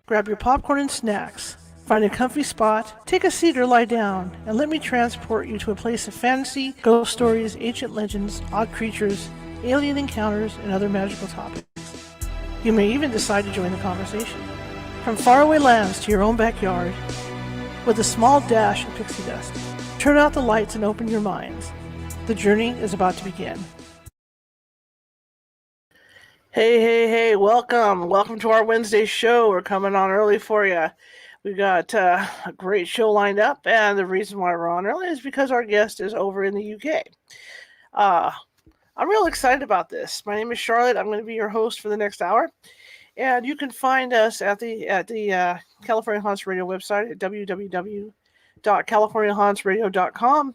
Grab your popcorn and snacks. Find a comfy spot, take a seat or lie down, and let me transport you to a place of fantasy, ghost stories, ancient legends, odd creatures, alien encounters, and other magical topics. You may even decide to join the conversation. From faraway lands to your own backyard, with a small dash of pixie dust. Turn out the lights and open your minds. The journey is about to begin. Hey, welcome to our Wednesday show. We're coming on early for you. We got a great show lined up, and the reason why we're on early is because our guest is over in the UK. I'm real excited about this. My name is Charlotte. I'm going to be your host for the next hour, and you can find us at the California Haunts Radio website at www.californiahauntsradio.com,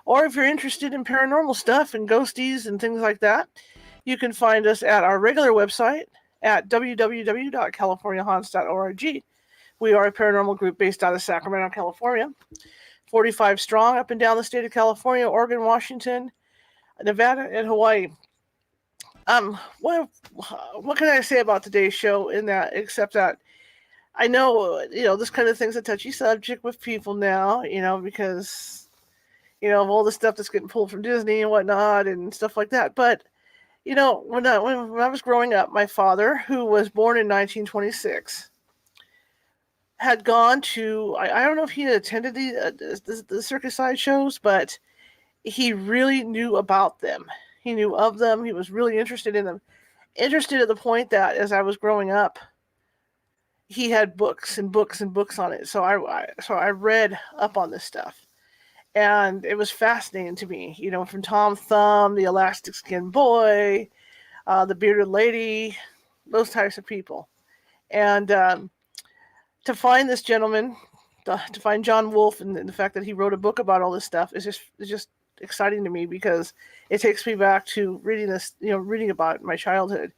or if you're interested in paranormal stuff and ghosties and things like that, you can find us at our regular website at www.californiahaunts.org. We are a paranormal group based out of Sacramento, California, 45 strong up and down the state of California, Oregon, Washington, Nevada, and Hawaii. What can I say about today's show in that, except that I know, this kind of thing's a touchy subject with people now, because, of all the stuff that's getting pulled from Disney and whatnot and stuff like that. But, when I was growing up, my father, who was born in 1926, had gone to, I don't know if he had attended the circus side shows, but he really knew about them. He knew of them. He was really interested in them. Interested at the point that as I was growing up, he had books and books and books on it. So I read up on this stuff. And it was fascinating to me, from Tom Thumb, the Elastic Skin Boy, the Bearded Lady, those types of people. And to find this gentleman, to find John Woolf, and the fact that he wrote a book about all this stuff is just exciting to me, because it takes me back to reading this, reading about my childhood.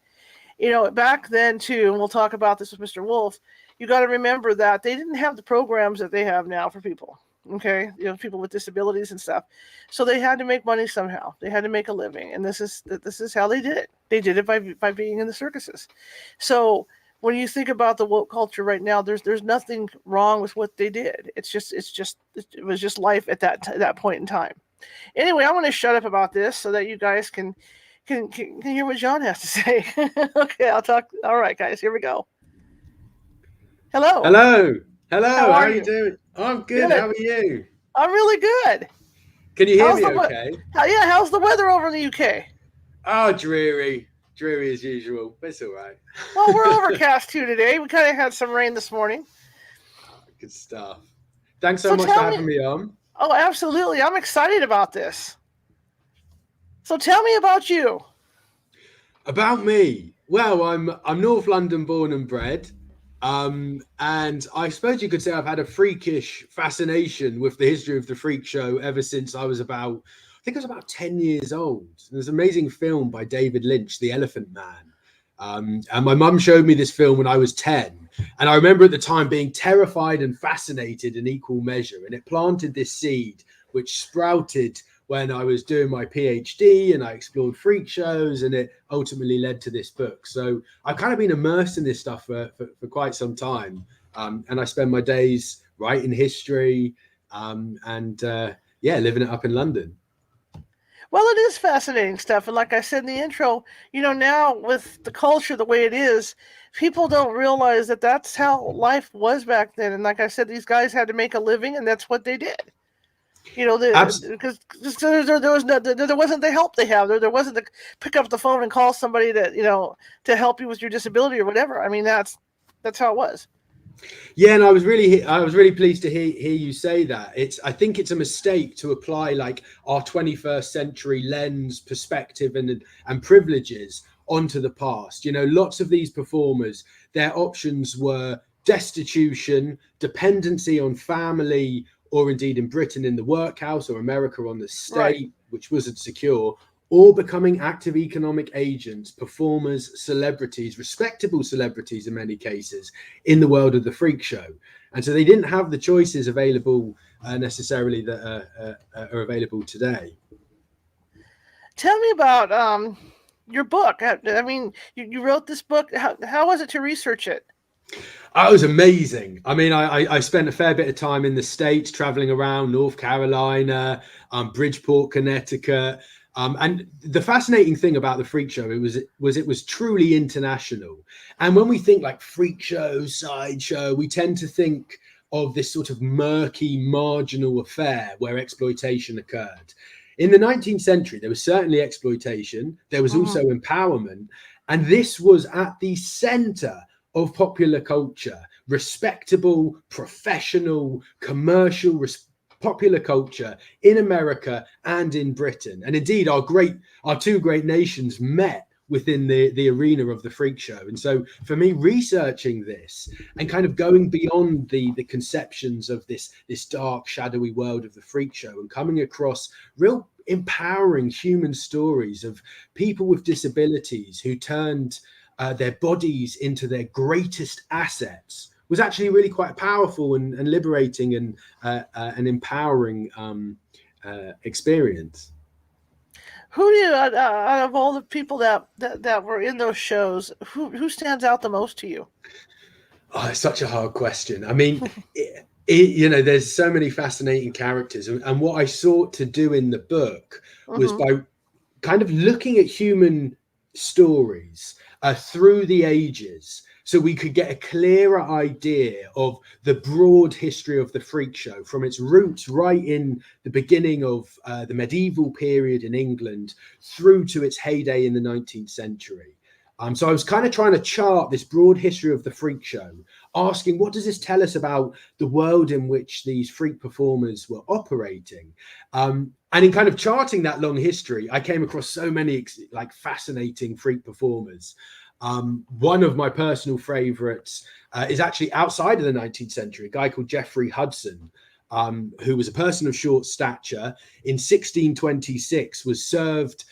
Back then too, and we'll talk about this with Mr. Woolf, you got to remember that they didn't have the programs that they have now for people. Okay, people with disabilities and stuff. So they had to make money somehow. They had to make a living, and this is how they did it. They did it by being in the circuses. So when you think about the woke culture right now, there's nothing wrong with what they did. It was just life at that point in time. Anyway, I want to shut up about this so that you guys can hear what John has to say. Okay, I'll talk. All right, guys, here we go. Hello. How are you doing? I'm good. How are you? I'm really good. Can you hear me okay? How's the weather over in the UK? Oh, dreary as usual. But it's all right. Well, we're overcast too today. We kind of had some rain this morning. Oh, good stuff. Thanks so much for having me on. Oh, absolutely. I'm excited about this. So tell me about you. About me? Well, I'm North London born and bred. And I suppose you could say I've had a freakish fascination with the history of the freak show ever since I was about 10 years old. There's an amazing film by David Lynch, The Elephant Man. And my mum showed me this film when I was 10. And I remember at the time being terrified and fascinated in equal measure. And it planted this seed, which sprouted when I was doing my PhD and I explored freak shows, and it ultimately led to this book. So I've kind of been immersed in this stuff for quite some time. And I spend my days writing history and living it up in London. Well, it is fascinating stuff. And like I said in the intro, now with the culture the way it is, people don't realize that that's how life was back then. And like I said, these guys had to make a living, and that's what they did. Because there wasn't the help they have. There wasn't the pick up the phone and call somebody to help you with your disability or whatever. I mean, that's how it was. Yeah, and I was really pleased to hear you say that. I think it's a mistake to apply like our 21st century lens, perspective, and privileges onto the past. Lots of these performers, their options were destitution, dependency on family, or indeed in Britain in the workhouse, or America on the state, right, which wasn't secure, or becoming active economic agents, performers, celebrities, respectable celebrities in many cases, in the world of the freak show. And so they didn't have the choices available necessarily that are available today. Tell me about your book. I mean, you wrote this book. How was it to research it? It was amazing. I mean, I spent a fair bit of time in the States, traveling around North Carolina, Bridgeport, Connecticut. And the fascinating thing about the Freak Show, it was truly international. And when we think like Freak Show, sideshow, we tend to think of this sort of murky, marginal affair where exploitation occurred. In the 19th century, there was certainly exploitation. There was also empowerment. And this was at the center of popular culture, respectable, professional, commercial, popular culture in America and in Britain. And indeed, our two great nations met within the arena of the Freak Show. And so for me, researching this and kind of going beyond the conceptions of this dark, shadowy world of the Freak Show and coming across real empowering human stories of people with disabilities who turned their bodies into their greatest assets was actually really quite powerful and liberating and an empowering experience. Who do you, out of all the people that were in those shows, who stands out the most to you? Oh, it's such a hard question. I mean, you know, there's so many fascinating characters, and what I sought to do in the book was by kind of looking at human stories through the ages, so we could get a clearer idea of the broad history of the Freak Show from its roots right in the beginning of the medieval period in England through to its heyday in the 19th century. So I was kind of trying to chart this broad history of the Freak Show, asking what does this tell us about the world in which these freak performers were operating? And in kind of charting that long history, I came across so many like fascinating freak performers. One of my personal favorites is actually outside of the 19th century, a guy called Geoffrey Hudson, who was a person of short stature. In 1626 was served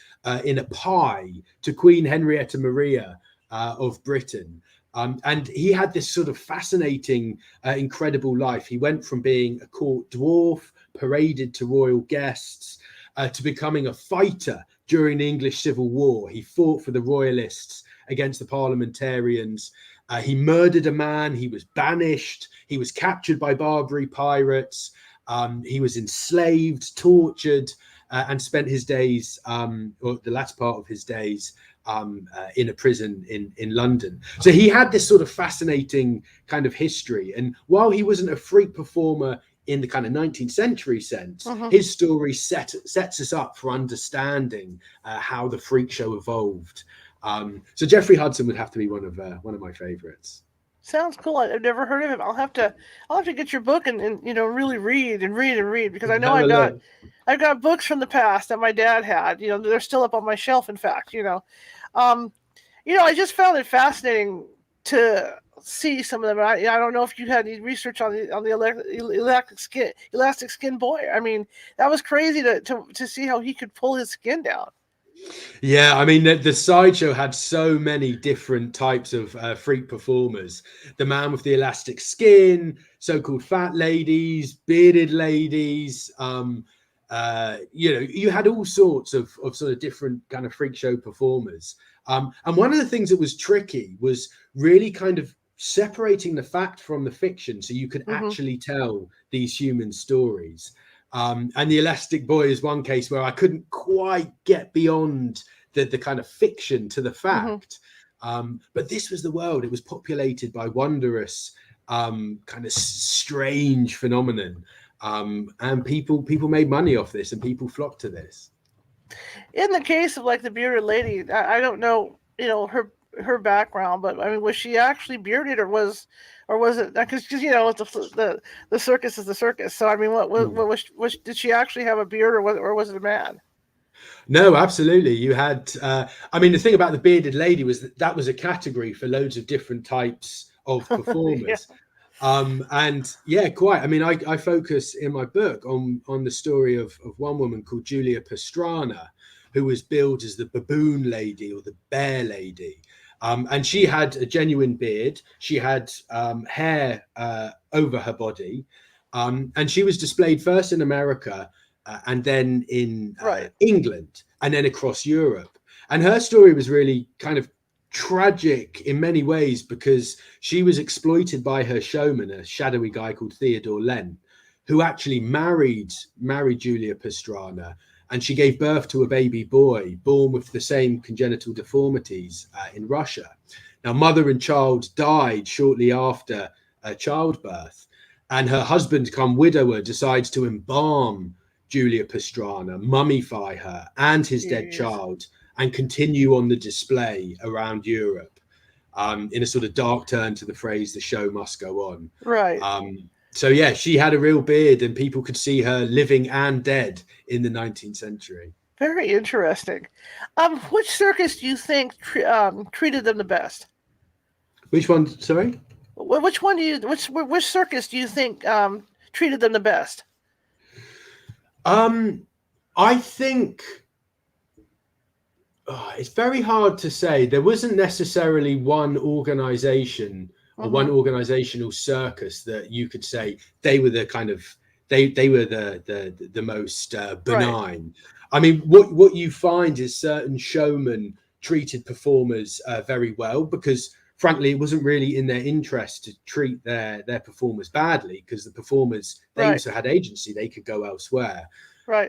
in a pie to Queen Henrietta Maria of Britain. And he had this sort of fascinating, incredible life. He went from being a court dwarf, paraded to royal guests, to becoming a fighter during the English Civil War. He fought for the royalists against the parliamentarians. He murdered a man. He was banished. He was captured by Barbary pirates. He was enslaved, tortured, and spent his days, or the latter part of his days, in a prison in London. So he had this sort of fascinating kind of history. And while he wasn't a freak performer in the kind of 19th century sense, his story sets us up for understanding how the Freak Show evolved. So Geoffrey Hudson would have to be one of my favorites. Sounds cool. I've never heard of him. I'll have to get your book and you know really read because I know I've got books from the past that my dad had. You know, they're still up on my shelf. In fact, I just found it fascinating to see some of them. I don't know if you had any research on the elastic skin boy. I mean, that was crazy to see how he could pull his skin down. Yeah, I mean, the sideshow had so many different types of freak performers. The man with the elastic skin, so-called fat ladies, bearded ladies. You had all sorts of sort of different kind of freak show performers. And one of the things that was tricky was really kind of separating the fact from the fiction, so you could actually tell these human stories. And the Elastic Boy is one case where I couldn't quite get beyond the kind of fiction to the fact. But this was the world. It was populated by wondrous, kind of strange phenomenon. And people made money off this, and people flocked to this. In the case of like the bearded lady, I don't know, her background, but I mean, was she actually bearded, or was it because the circus is the circus? So I mean, what did she actually have a beard, or was it a man? No, absolutely. You had, I mean, the thing about the bearded lady was that was a category for loads of different types of performers. And yeah, quite. I mean, I focus in my book on the story of one woman called Julia Pastrana, who was billed as the baboon lady or the bear lady. And she had a genuine beard. She had hair over her body. And she was displayed first in America and then in England and then across Europe. And her story was really kind of tragic in many ways because she was exploited by her showman, a shadowy guy called Theodore Lent, who actually married Julia Pastrana, and she gave birth to a baby boy born with the same congenital deformities in Russia. Now, mother and child died shortly after childbirth, and her husband, come widower, decides to embalm Julia Pastrana, mummify her and his dead child, and continue on the display around Europe in a sort of dark turn to the phrase, the show must go on. Right. So, yeah, she had a real beard and people could see her living and dead in the 19th century. Very interesting. Which circus do you think treated them the best? Which one? Sorry? Which circus do you think treated them the best? I think it's very hard to say. There wasn't necessarily one organization or one organizational circus that you could say they were the kind of they were the most benign. Right. I mean, what you find is certain showmen treated performers very well because, frankly, it wasn't really in their interest to treat their performers badly because the performers, they also had agency. They could go elsewhere. Right.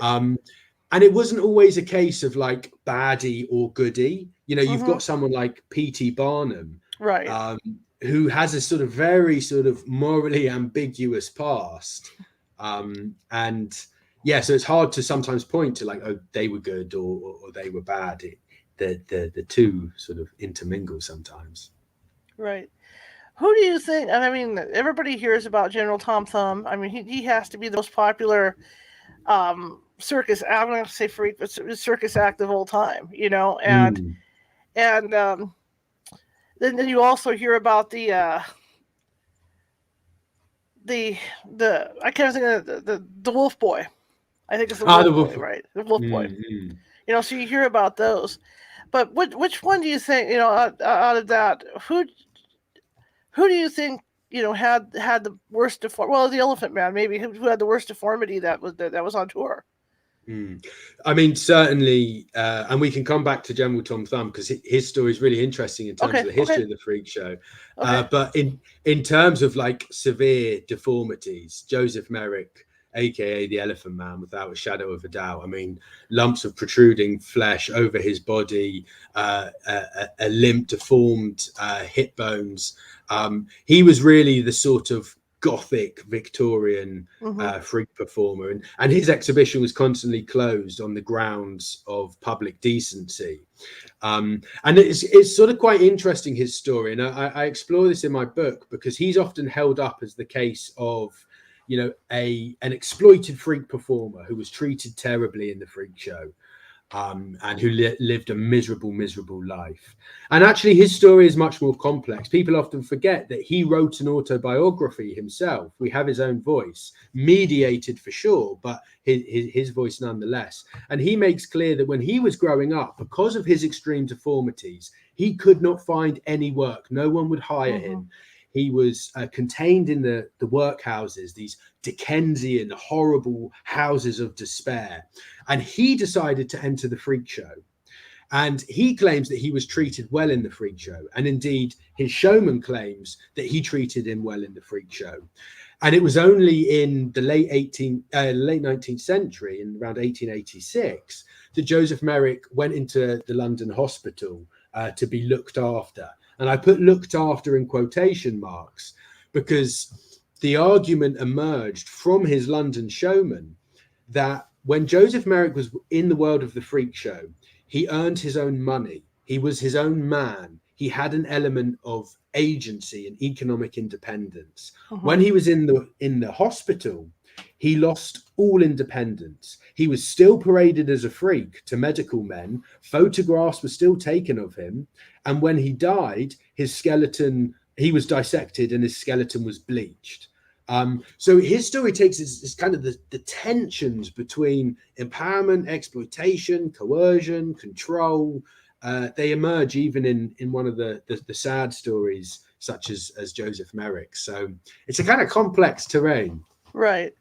And it wasn't always a case of like baddie or goodie. You know, you've got someone like P.T. Barnum, right, who has a sort of very sort of morally ambiguous past. And yeah, so it's hard to sometimes point to like, oh, they were good or they were bad. The two sort of intermingle sometimes. Right. Who do you think? And I mean, everybody hears about General Tom Thumb. I mean, he has to be the most popular circus. I'm going to say freak, but circus act of all time. You know, and then you also hear about the I can't think of the Wolf Boy. I think it's the Wolf Boy, right? The Wolf Boy. You know, so you hear about those. But which one do you think, you know, out of that, who do you think, you know, had the worst well, the Elephant Man, maybe, who had the worst deformity that was on tour? I mean, certainly, and we can come back to General Tom Thumb because his story is really interesting in terms of the history of the freak show. But in terms of like severe deformities, Joseph Merrick, aka the Elephant Man, without a shadow of a doubt. I mean, lumps of protruding flesh over his body, a limp, deformed hip bones. He was really the sort of Gothic Victorian freak performer, and his exhibition was constantly closed on the grounds of public decency. And it's sort of quite interesting, his story, and I explore this in my book because he's often held up as the case of, you know, an exploited freak performer who was treated terribly in the freak show. And who lived a miserable life. And actually, his story is much more complex. People often forget that he wrote an autobiography himself. We have his own voice, mediated for sure, but his voice nonetheless. And he makes clear that when he was growing up, because of his extreme deformities, he could not find any work. No one would hire him. He was contained in the workhouses, these Dickensian, horrible houses of despair. And he decided to enter the freak show. And he claims that he was treated well in the freak show. And indeed, his showman claims that he treated him well in the freak show. And it was only in the late 19th century, in around 1886, that Joseph Merrick went into the London hospital to be looked after. And I put looked after in quotation marks because the argument emerged from his London showman that when Joseph Merrick was in the world of the freak show, he earned his own money. He was his own man. He had an element of agency and economic independence. When he was in the hospital, he lost all independence. He was still paraded as a freak to medical men. Photographs were still taken of him. And when he died, his skeleton, he was dissected and his skeleton was bleached. So his story takes this kind of the tensions between empowerment, exploitation, coercion, control. They emerge even in one of the sad stories, such as Joseph Merrick. So it's a kind of complex terrain. Right.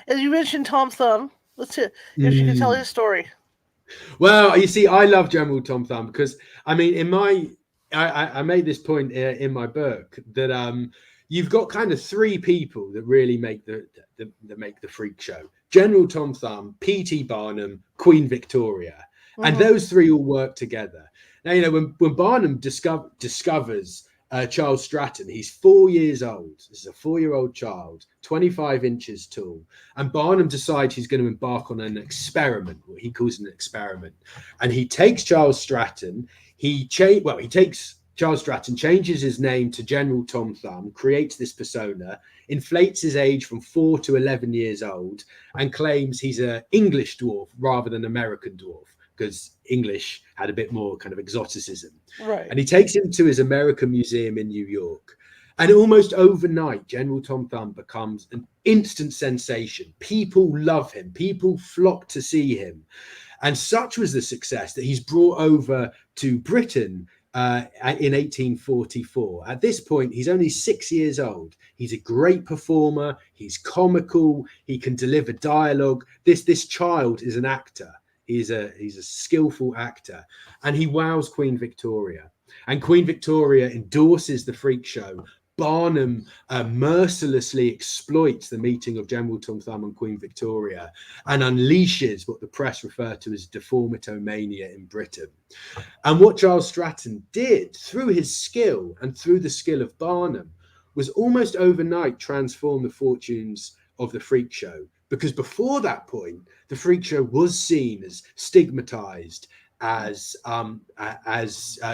As you mentioned Tom Thumb, let's hear if you can tell his story. Well, you see, I love General Tom Thumb because, I mean, in my I made this point in my book that you've got kind of three people that really make the freak show: General Tom Thumb, P.T. Barnum, Queen Victoria, and those three all work together. Now, you know, when Barnum discovers Charles Stratton, he's 4 years old. This is a 4-year-old child, 25 inches tall, and Barnum decides he's going to embark on an experiment, what he calls an experiment, and he takes Charles Stratton. He takes Charles Stratton, changes his name to General Tom Thumb, creates this persona, inflates his age from 4 to 11 years old, and claims he's an English dwarf rather than American dwarf, because English had a bit more kind of exoticism. Right. And he takes him to his American museum in New York. And almost overnight, General Tom Thumb becomes an instant sensation. People love him. People flock to see him. And such was the success that he's brought over to Britain in 1844. At this point, he's only 6 years old. He's a great performer. He's comical. He can deliver dialogue. This child is an actor. He's a skillful actor, and he wows Queen Victoria. And Queen Victoria endorses the freak show. Barnum mercilessly exploits the meeting of General Tom Thumb and Queen Victoria and unleashes what the press refer to as deformitomania in Britain. And what Charles Stratton did through his skill and through the skill of Barnum was almost overnight transform the fortunes of the freak show. Because before that point, the freak show was seen as stigmatized, as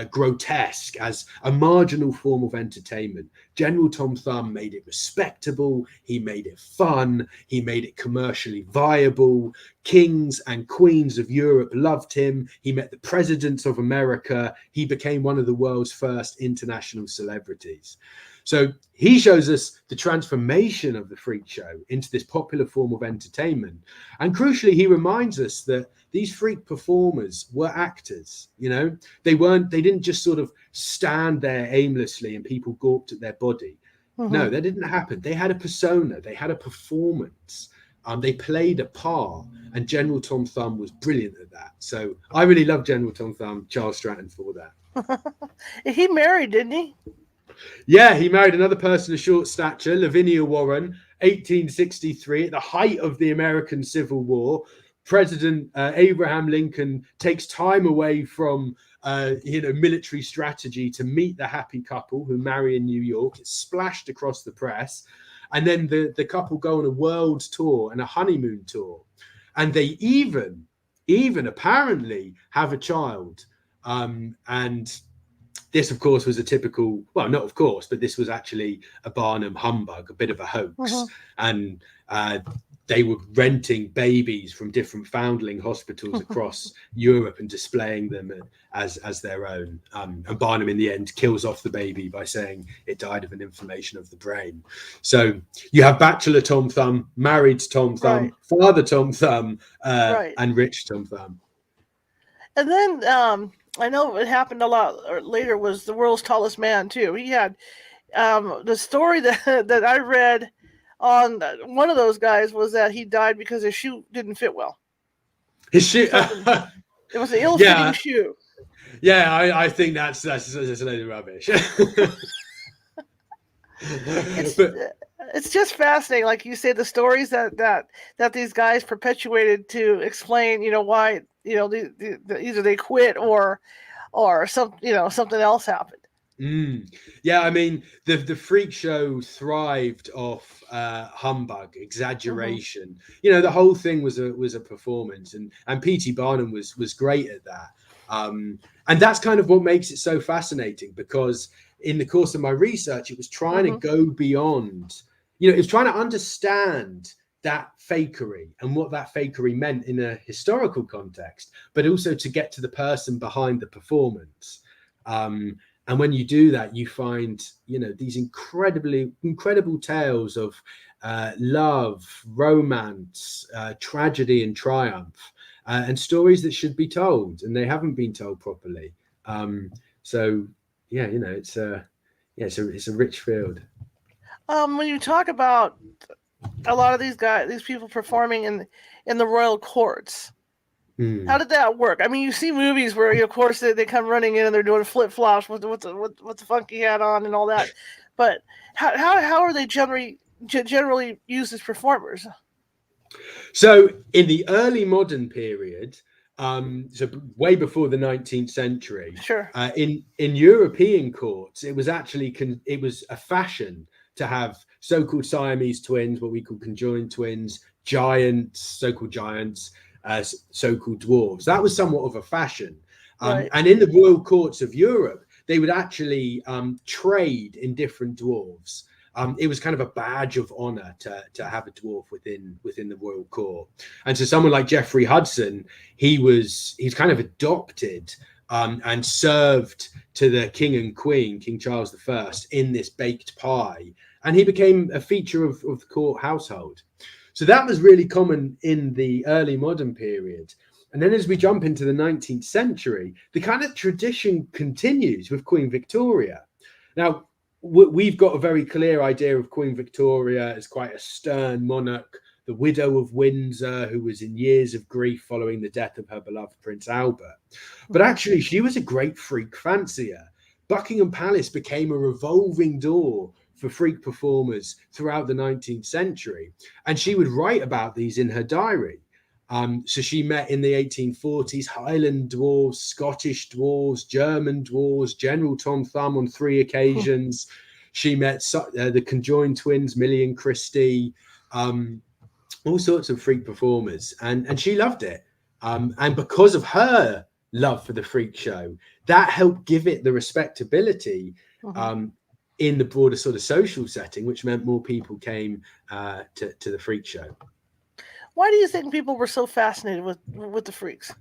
grotesque, as a marginal form of entertainment. General Tom Thumb made it respectable. He made it fun. He made it commercially viable. Kings and queens of Europe loved him. He met the presidents of America. He became one of the world's first international celebrities. So he shows us the transformation of the freak show into this popular form of entertainment. And crucially, he reminds us that these freak performers were actors. You know, they didn't just sort of stand there aimlessly and people gawped at their body. No, that didn't happen. They had a persona, they had a performance. They played a part, and General Tom Thumb was brilliant at that. So I really love General Tom Thumb, Charles Stratton, for that. He married, didn't he? Yeah, he married another person of short stature, Lavinia Warren, 1863, at the height of the American Civil War. President Abraham Lincoln takes time away from military strategy to meet the happy couple who marry in New York. It's splashed across the press. And then the couple go on a world tour and a honeymoon tour. And they even apparently have a child. And this, of course, was a typical, well, not of course, but this was actually a Barnum humbug, a bit of a hoax. And they were renting babies from different foundling hospitals across Europe and displaying them as their own. And Barnum, in the end, kills off the baby by saying it died of an inflammation of the brain. So you have bachelor Tom Thumb, married Tom Thumb, right, father Tom Thumb, right, and rich Tom Thumb. And then I know it happened a lot later was the world's tallest man, too. He had the story that I read on one of those guys was that he died because his shoe didn't fit well. His shoe? It was an ill-fitting shoe. Yeah, I think that's a load of rubbish. It's just fascinating, like you say, the stories that these guys perpetuated to explain, why, either they quit or something else happened. Yeah, I mean, the freak show thrived off humbug, exaggeration. The whole thing was a performance, and P.T. Barnum was great at that. And that's kind of what makes it so fascinating, because in the course of my research, it was trying to go beyond, it was trying to understand that fakery and what that fakery meant in a historical context, but also to get to the person behind the performance. And when you do that, you find, these incredible tales of love, romance, tragedy and triumph, and stories that should be told, and they haven't been told properly. So yeah, it's a rich field. When you talk about a lot of these people performing in the royal courts, How did that work? I mean, you see movies where, of course, they come running in and they're doing flip flops with the funky hat on and all that. But how are they generally used as performers? So in the early modern period, so way before the 19th century, Sure. In European courts, it was actually it was a fashion to have so-called Siamese twins, what we call conjoined twins, giants, so-called giants, so-called dwarves. That was somewhat of a fashion. Right. And in the royal courts of Europe, they would actually trade in different dwarves. It was kind of a badge of honor to have a dwarf within the royal court. And so someone like Geoffrey Hudson, he's kind of adopted and served to the king and queen, King Charles I, in this baked pie. And he became a feature of the court household. So that was really common in the early modern period. And then as we jump into the 19th century, the kind of tradition continues with Queen Victoria. Now, we've got a very clear idea of Queen Victoria as quite a stern monarch, the widow of Windsor, who was in years of grief following the death of her beloved Prince Albert. But actually, she was a great freak fancier. Buckingham Palace became a revolving door for freak performers throughout the 19th century. And she would write about these in her diary. So she met in the 1840s Highland dwarves, Scottish dwarves, German dwarves, General Tom Thumb on 3 occasions. She met the conjoined twins, Millie and Christie, all sorts of freak performers. And she loved it. And because of her love for the freak show, that helped give it the respectability in the broader sort of social setting, which meant more people came to the freak show. Why do you think people were so fascinated with the freaks?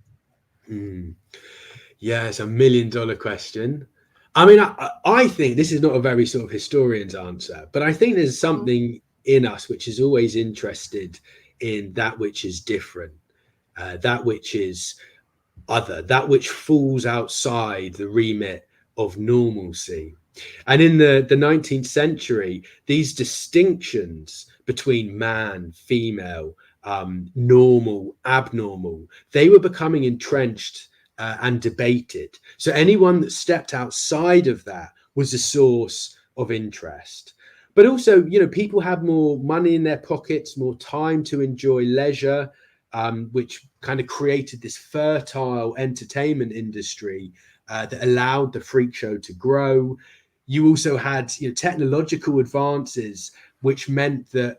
Yeah, it's $1 million question. I mean, I think this is not a very sort of historian's answer, but I think there's something in us which is always interested in that which is different, that which is other, that which falls outside the remit of normalcy. And in the 19th century, these distinctions between man, female, normal, abnormal, they were becoming entrenched and debated. So anyone that stepped outside of that was a source of interest. But also, people had more money in their pockets, more time to enjoy leisure, which kind of created this fertile entertainment industry that allowed the freak show to grow. You also had technological advances, which meant that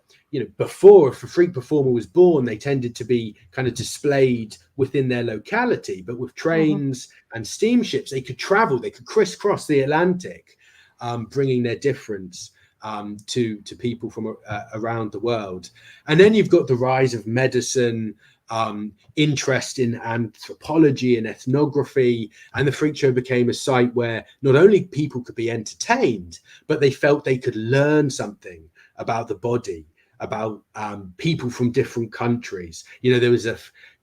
before, if a freak performer was born, they tended to be kind of displayed within their locality. But with trains and steamships, they could travel, they could crisscross the Atlantic, bringing their difference to people from around the world. And then you've got the rise of medicine, interest in anthropology and ethnography, and the freak show became a site where not only people could be entertained, but they felt they could learn something about the body, about people from different countries. There was a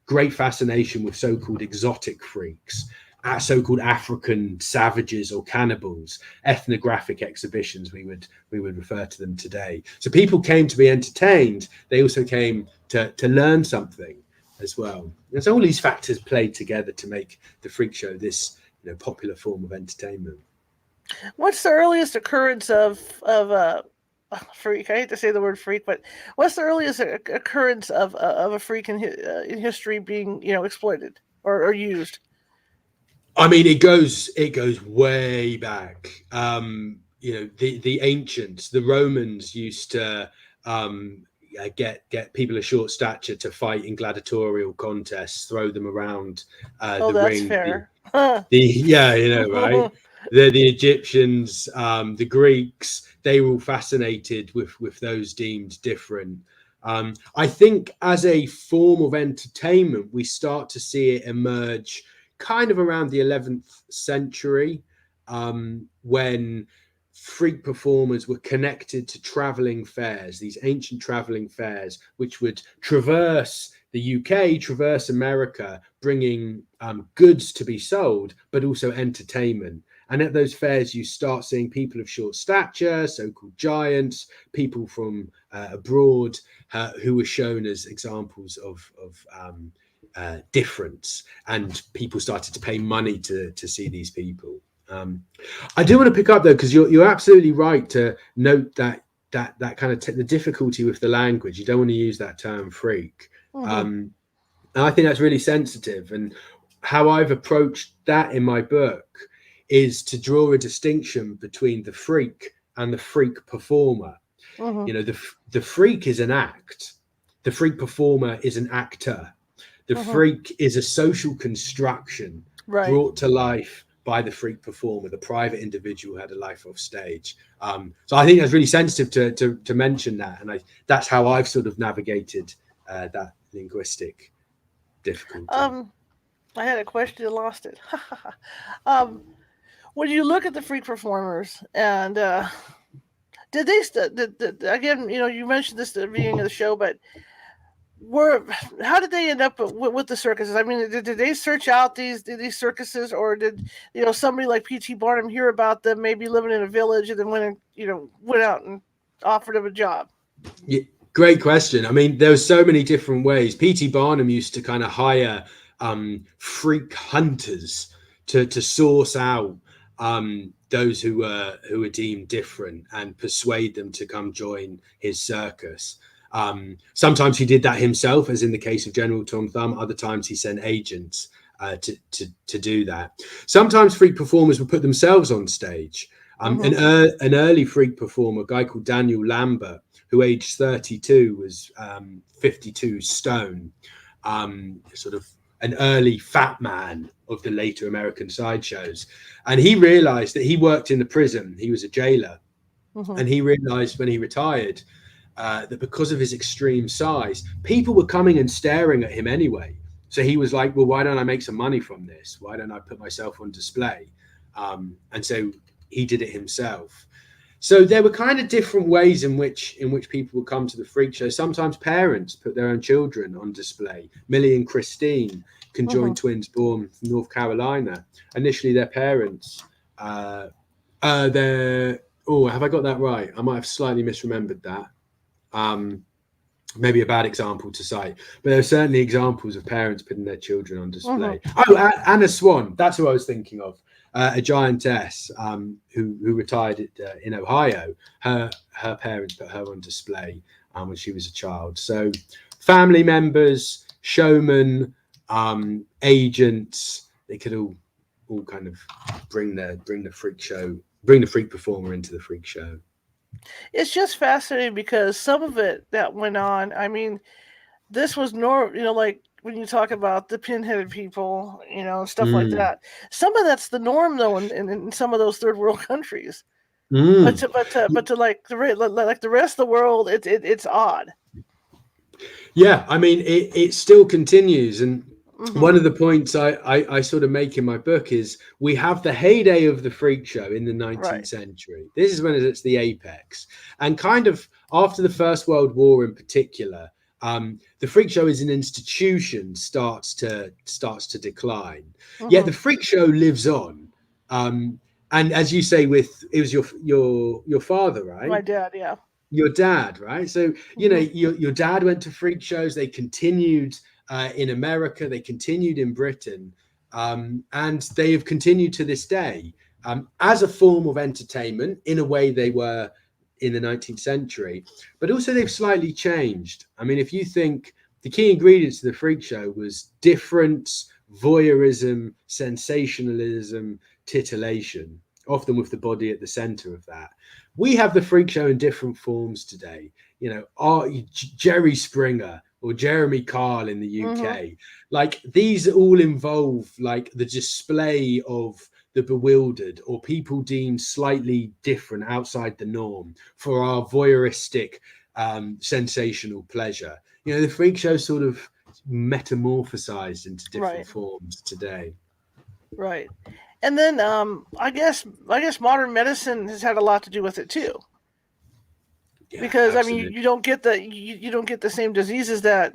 great fascination with so-called exotic freaks, so-called African savages or cannibals, ethnographic exhibitions, we would refer to them today. So people came to be entertained. They also came to learn something as well. And so all these factors played together to make the freak show this popular form of entertainment. What's the earliest occurrence of freak? I hate to say the word freak, but what's the earliest occurrence of a freak in history being exploited or used? I mean, it goes way back. The ancients, the Romans used to get people of short stature to fight in gladiatorial contests, throw them around the that's ring. fair. Right? The Egyptians, the Greeks, they were all fascinated with those deemed different. I think as a form of entertainment, we start to see it emerge kind of around the 11th century, when freak performers were connected to traveling fairs, these ancient traveling fairs, which would traverse the UK, traverse America, bringing goods to be sold, but also entertainment. And at those fairs, you start seeing people of short stature, so-called giants, people from abroad, who were shown as examples of difference, and people started to pay money to see these people. I do want to pick up though, because you're absolutely right to note that kind of the difficulty with the language. You don't want to use that term freak. And I think that's really sensitive. And how I've approached that in my book is to draw a distinction between the freak and the freak performer. You know, the freak is an act. The freak performer is an actor. The freak is a social construction brought to life by the freak performer, the private individual who had a life off stage. So I think that's really sensitive to mention that. And that's how I've sort of navigated that linguistic difficulty. I had a question and lost it. When you look at the freak performers, and did they again, you know, you mentioned this at the beginning of the show, but how did they end up with the circuses? I mean, did they search out these circuses, or did, you know, somebody like P.T. Barnum hear about them, maybe living in a village, and then went out and offered them a job? Yeah, great question. I mean, there were so many different ways. P.T. Barnum used to kind of hire freak hunters to source out those who were deemed different and persuade them to come join his circus. Sometimes he did that himself, as in the case of General Tom Thumb. Other times he sent agents to do that. Sometimes freak performers would put themselves on stage. An early freak performer, a guy called Daniel Lambert, who aged 32 was 52 stone, sort of an early fat man of the later American sideshows. And he realized that he worked in the prison. He was a jailer. And he realized when he retired that because of his extreme size, people were coming and staring at him anyway. So he was like, well, why don't I make some money from this? Why don't I put myself on display? And so he did it himself. So there were kind of different ways in which people would come to the freak show. Sometimes parents put their own children on display. Millie and Christine, conjoined twins born from North Carolina. Initially, their parents, have I got that right? I might have slightly misremembered that. Maybe a bad example to cite, but there are certainly examples of parents putting their children on display. Anna Swan, that's who I was thinking of. A giantess who retired in Ohio. Her parents put her on display when she was a child. So family members, showmen, agents, they could all kind of bring the freak performer into the freak show. It's just fascinating because some of it that went on, I mean, this was like when you talk about the pinheaded people, stuff like that. Some of that's the norm, though, in some of those third world countries. But to like the rest of the world, it's odd. Yeah, I mean, it still continues, and one of the points I sort of make in my book is we have the heyday of the freak show in the 19th century. This is when it's the apex, and kind of after the First World War in particular. The freak show as an institution starts to decline. Yet the freak show lives on. And as you say, it was your father, right? My dad, yeah. Your dad, right? So, your dad went to freak shows. They continued in America. They continued in Britain. And they have continued to this day as a form of entertainment. In a way, they were in the 19th century, but also they've slightly changed. I mean, if you think the key ingredients of the freak show was difference, voyeurism, sensationalism, titillation, often with the body at the center of that. We have the freak show in different forms today. Jerry Springer or Jeremy Kyle in the UK. Like, these all involve like the display of the bewildered or people deemed slightly different outside the norm for our voyeuristic sensational pleasure. The freak show sort of metamorphosized into different forms today. Right. And then I guess modern medicine has had a lot to do with it too. Yeah, because absolutely. I mean, you don't get the same diseases that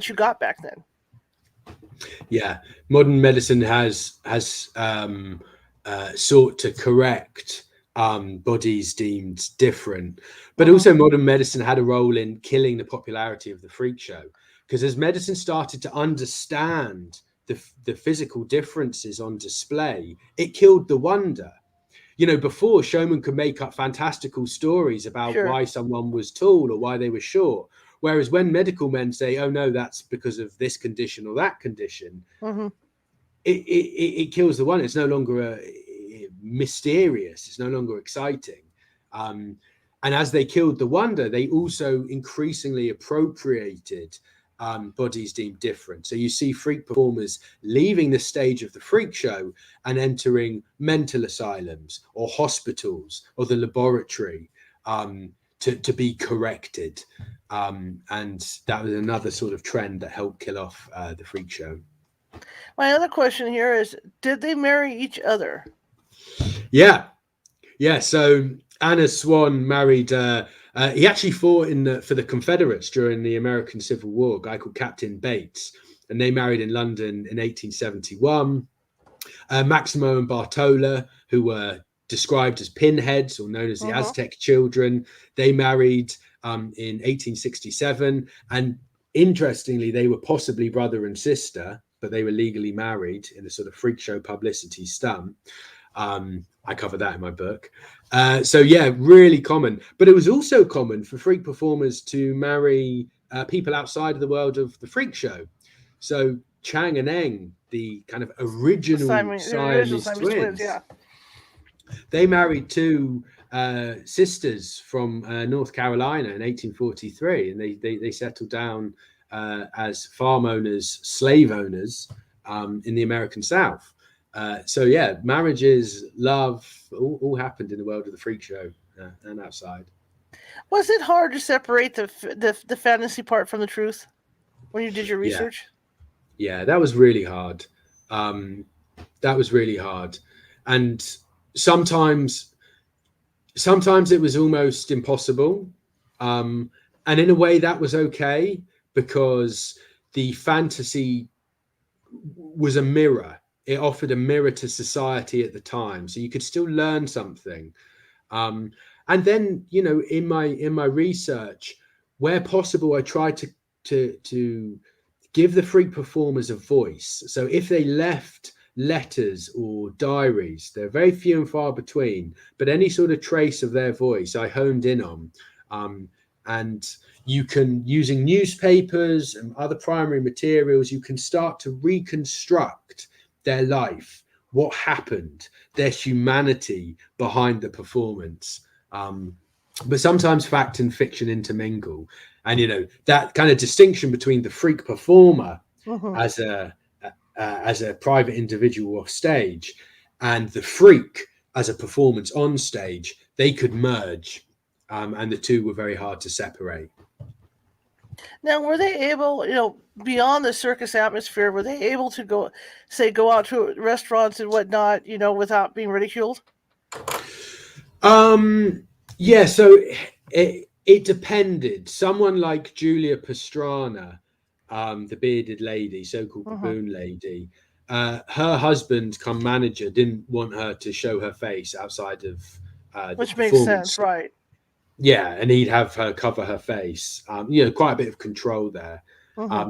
you got back then. Yeah, modern medicine has sought to correct bodies deemed different, but also modern medicine had a role in killing the popularity of the freak show, because as medicine started to understand the physical differences on display, it killed the wonder. Before, showmen could make up fantastical stories about Sure. why someone was tall or why they were short. Whereas when medical men say, oh, no, that's because of this condition or that condition, it kills the wonder. It's no longer mysterious. It's no longer exciting. And as they killed the wonder, they also increasingly appropriated bodies deemed different. So you see freak performers leaving the stage of the freak show and entering mental asylums or hospitals or the laboratory to be corrected. And that was another sort of trend that helped kill off the freak show. My other question here is, did they marry each other? Yeah. So Anna Swan married. He actually fought for the Confederates during the American Civil War. A guy called Captain Bates, and they married in London in 1871. Maximo and Bartola, who were described as pinheads or known as the Aztec children, they married in 1867. And interestingly, they were possibly brother and sister, but they were legally married in a sort of freak show publicity stunt. I cover that in my book. So yeah, really common. But it was also common for freak performers to marry people outside of the world of the freak show. So Chang and Eng, the kind of original Siamese twins, yeah. They married two sisters from North Carolina in 1843, and they settled down as farm owners, slave owners in the American South. So yeah, marriages, love, all happened in the world of the freak show and outside. Was it hard to separate the fantasy part from the truth when you did your research? Yeah, that was really hard. And sometimes it was almost impossible. And in a way that was okay, because the fantasy was a mirror. It offered a mirror to society at the time, so you could still learn something. And then, in my research, where possible, I tried to give the freak performers a voice. So if they left letters or diaries, they're very few and far between, but any sort of trace of their voice, I honed in on. And you can, using newspapers and other primary materials, you can start to reconstruct their life, what happened, their humanity behind the performance. But sometimes fact and fiction intermingle. And, that kind of distinction between the freak performer as a private individual off stage and the freak as a performance on stage, they could merge. And the two were very hard to separate. Now, were they able, beyond the circus atmosphere, were they able to go out to restaurants and whatnot, without being ridiculed? Yeah, so it depended. Someone like Julia Pastrana, the bearded lady, so-called baboon lady, her husband, come manager, didn't want her to show her face outside of which makes sense, right? Yeah, and he'd have her cover her face. Quite a bit of control there.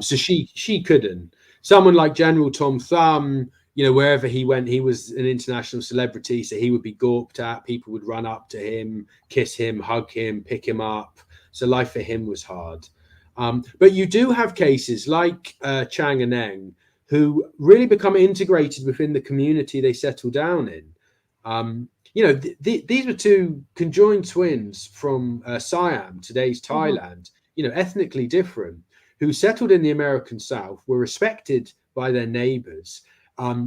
So she couldn't. Someone like General Tom Thumb, wherever he went, he was an international celebrity, so he would be gawped at. People would run up to him, kiss him, hug him, pick him up. So life for him was hard. But you do have cases like Chang and Eng, who really become integrated within the community they settle down in. These were two conjoined twins from Siam, today's Thailand, ethnically different, who settled in the American South, were respected by their neighbors,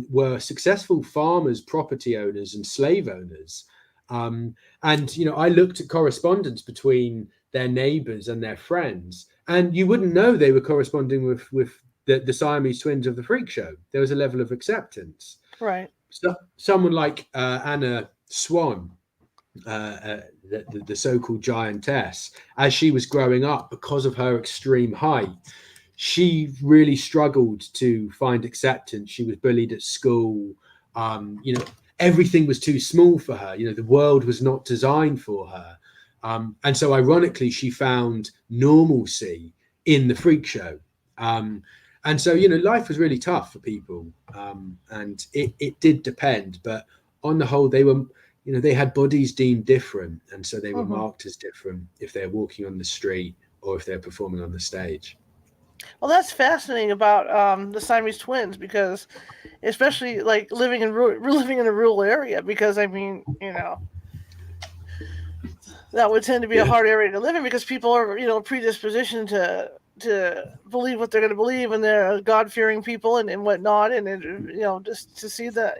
were successful farmers, property owners, and slave owners. I looked at correspondence between their neighbors and their friends, and you wouldn't know they were corresponding with the Siamese twins of the freak show. There was a level of acceptance. Right. So someone like Anna Swan, the so-called giantess, as she was growing up, because of her extreme height, she really struggled to find acceptance. She was bullied at school. Everything was too small for her. The world was not designed for her. And so ironically, she found normalcy in the freak show. And so, life was really tough for people, and it did depend. But on the whole, they were, they had bodies deemed different, and so they were marked as different if they're walking on the street or if they're performing on the stage. Well, that's fascinating about the Siamese Twins, because especially like living in a rural area, because I mean, that would tend to be a hard area to live in, because people are, predispositioned to believe what they're going to believe, and they're God-fearing people and whatnot, and just to see that,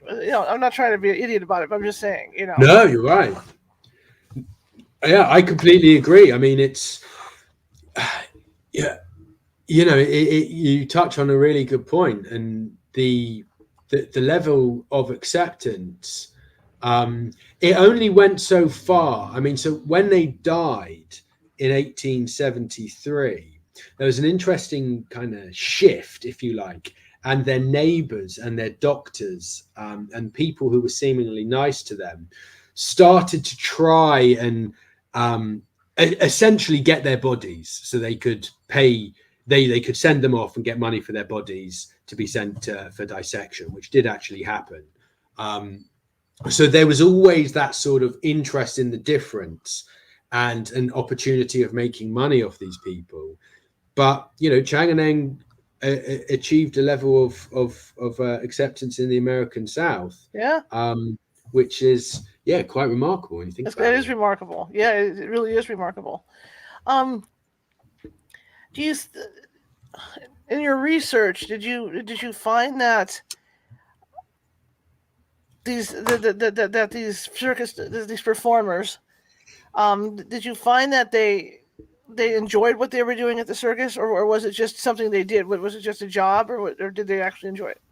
I'm not trying to be an idiot about it, but I'm just saying, No, you're right. Yeah, I completely agree. I mean, it's you touch on a really good point, and the level of acceptance. It only went so far. I mean, so when they died in 1873, there was an interesting kind of shift, if you like, and their neighbors and their doctors and people who were seemingly nice to them started to try and essentially get their bodies so they could pay. They could send them off and get money for their bodies to be sent for dissection, which did actually happen. So there was always that sort of interest in the difference and an opportunity of making money off these people. But, Chang and Eng achieved a level of acceptance in the American South. Yeah. Which is, quite remarkable when you think about it. That is remarkable. Yeah, it really is remarkable. Do you, in your research, did you find that these these performers, did you find that they enjoyed what they were doing at the circus, or was it just something they did? Was it just a job, or did they actually enjoy it?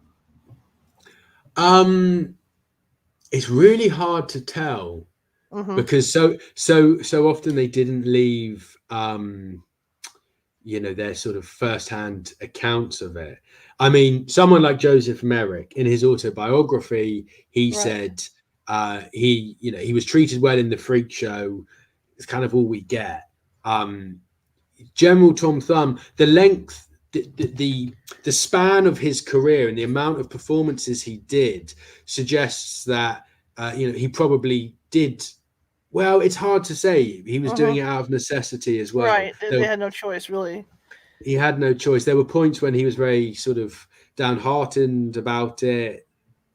It's really hard to tell, because so often they didn't leave their sort of first-hand accounts of it. I mean, someone like Joseph Merrick, in his autobiography, he said he was treated well in the Freakshow. It's kind of all we get. General Tom Thumb, the length, the span of his career and the amount of performances he did suggests that he probably did. Well, it's hard to say. He was doing it out of necessity as well. Right. They had no choice, really. He had no choice. There were points when he was very sort of downhearted about it.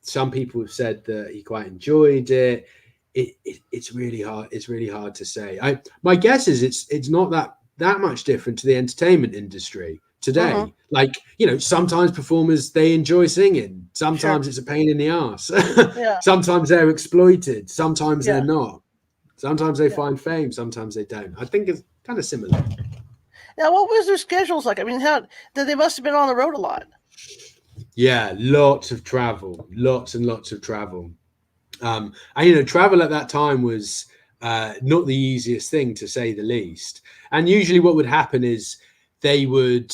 Some people have said that he quite enjoyed it. It's really hard. It's really hard to say. My guess is it's not that much different to the entertainment industry today. Like, sometimes performers, they enjoy singing. Sometimes it's a pain in the ass. Sometimes they're exploited. Sometimes they're not. Sometimes they find fame, sometimes they don't. I think it's kind of similar. Now, what was their schedules like? I mean, they must have been on the road a lot. Yeah, lots of travel, lots and lots of travel. And travel at that time was not the easiest thing, to say the least. And usually, what would happen is they would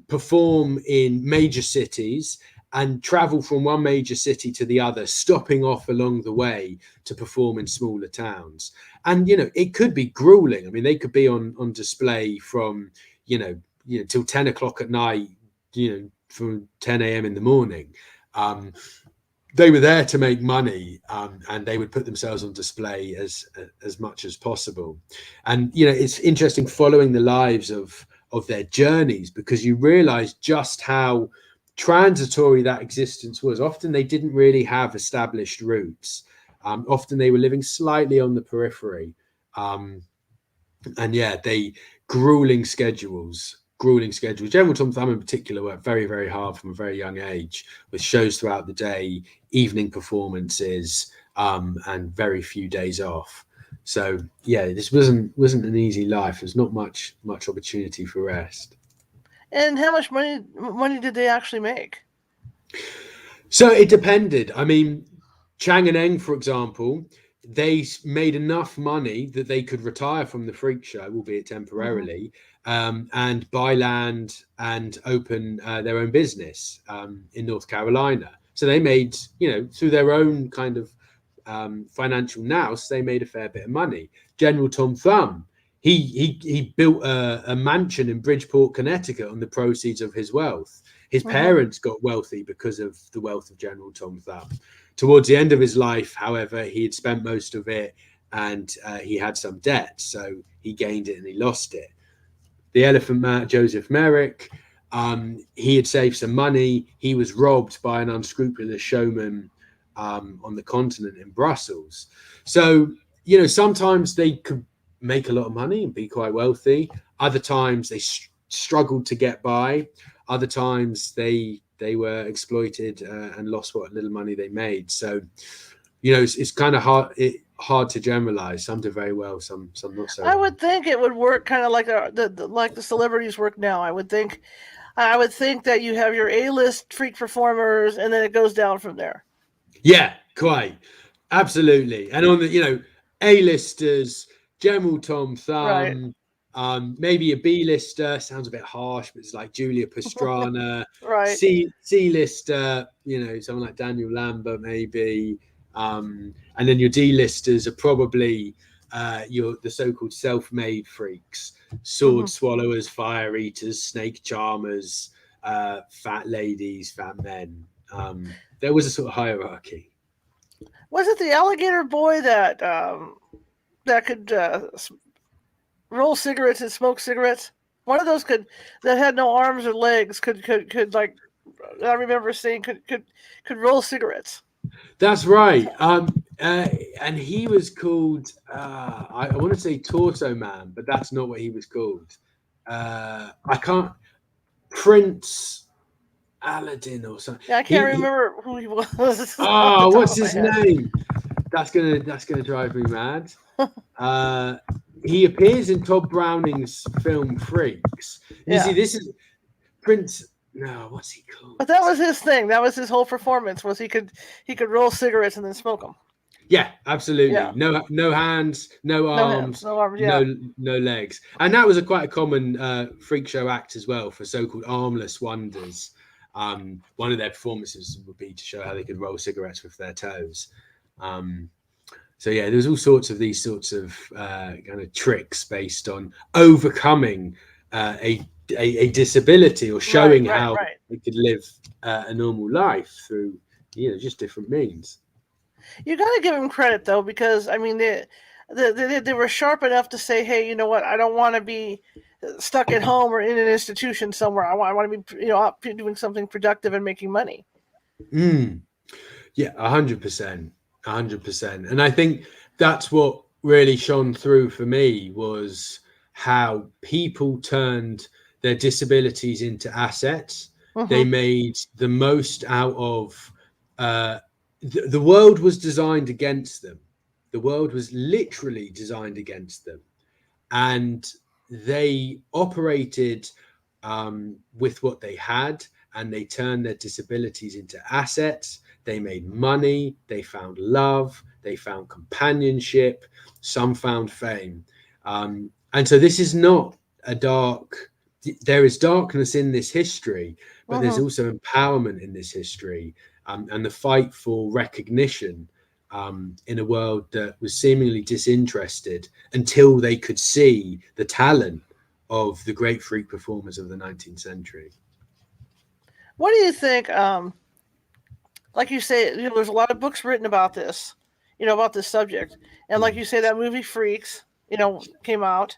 perform in major cities and travel from one major city to the other, stopping off along the way to perform in smaller towns. And, it could be grueling. I mean, they could be on display from, till 10 o'clock at night, from 10 a.m. in the morning. They were there to make money, and they would put themselves on display as much as possible. And, it's interesting following the lives of their journeys, because you realize just how transitory that existence was. Often they didn't really have established roots. Often they were living slightly on the periphery. They grueling schedules. General Tom Thumb in particular worked very, very hard from a very young age, with shows throughout the day, evening performances, and very few days off. So this wasn't an easy life. There's not much opportunity for rest. And how much money did they actually make? So it depended. I mean, Chang and Eng, for example, they made enough money that they could retire from the Freakshow, albeit temporarily, and buy land and open their own business in North Carolina. So they made, through their own kind of financial nous, they made a fair bit of money. General Tom Thumb, he built a mansion in Bridgeport, Connecticut on the proceeds of his wealth. His parents got wealthy because of the wealth of General Tom Thumb. Towards the end of his life, however, he had spent most of it, and he had some debt, so he gained it and he lost it. The Elephant Man, Joseph Merrick, he had saved some money. He was robbed by an unscrupulous showman on the continent in Brussels. So, sometimes they could make a lot of money and be quite wealthy. Other times they struggled to get by. Other times they were exploited and lost what little money they made. So, it's kind of hard to generalize. Some do very well, some not so. I would think it would work kind of like the celebrities work now. I would think that you have your A-list freak performers, and then it goes down from there. Yeah, quite, absolutely. And on the A-listers, General Tom Thumb, right. Maybe a B-lister sounds a bit harsh, but it's like Julia Pastrana. Right. C-lister, someone like Daniel Lambert, maybe. And then your D-listers are probably the so-called self-made freaks, sword swallowers, fire eaters, snake charmers, fat ladies, fat men. There was a sort of hierarchy. Was it the alligator boy that could roll cigarettes and smoke cigarettes? One of those that had no arms or legs could like, I remember seeing could roll cigarettes. That's right. And he was called, I want to say Torso Man, but that's not what he was called. Prince Aladdin or something. Yeah, I can't remember who he was. What's his name? That's gonna drive me mad. He appears in Todd Browning's film Freaks. You see, this is Prince. No, what's he called? But that was his thing. That was his whole performance. Was he could roll cigarettes and then smoke them. Yeah, absolutely. Yeah. No hands, no arms, no legs. And that was quite a common freak show act as well for so-called armless wonders. One of their performances would be to show how they could roll cigarettes with their toes. So yeah, there's all sorts of these sorts of kind of tricks based on overcoming a disability or showing how they could live a normal life through just different means. You got to give them credit though, because I mean they were sharp enough to say, hey, you know what, I don't want to be stuck at home or in an institution somewhere. I want to be out doing something productive and making money. Yeah, 100%. And I think that's what really shone through for me, was how people turned their disabilities into assets. They made the most out of the world was designed against them. The world was literally designed against them, and they operated with what they had, and they turned their disabilities into assets. They made money, they found love, they found companionship, some found fame. And so this is not there is darkness in this history, but there's also empowerment in this history, and the fight for recognition in a world that was seemingly disinterested until they could see the talent of the great freak performers of the 19th century. What do you think? Like you say, there's a lot of books written about this, about this subject. And like you say, that movie Freaks, came out.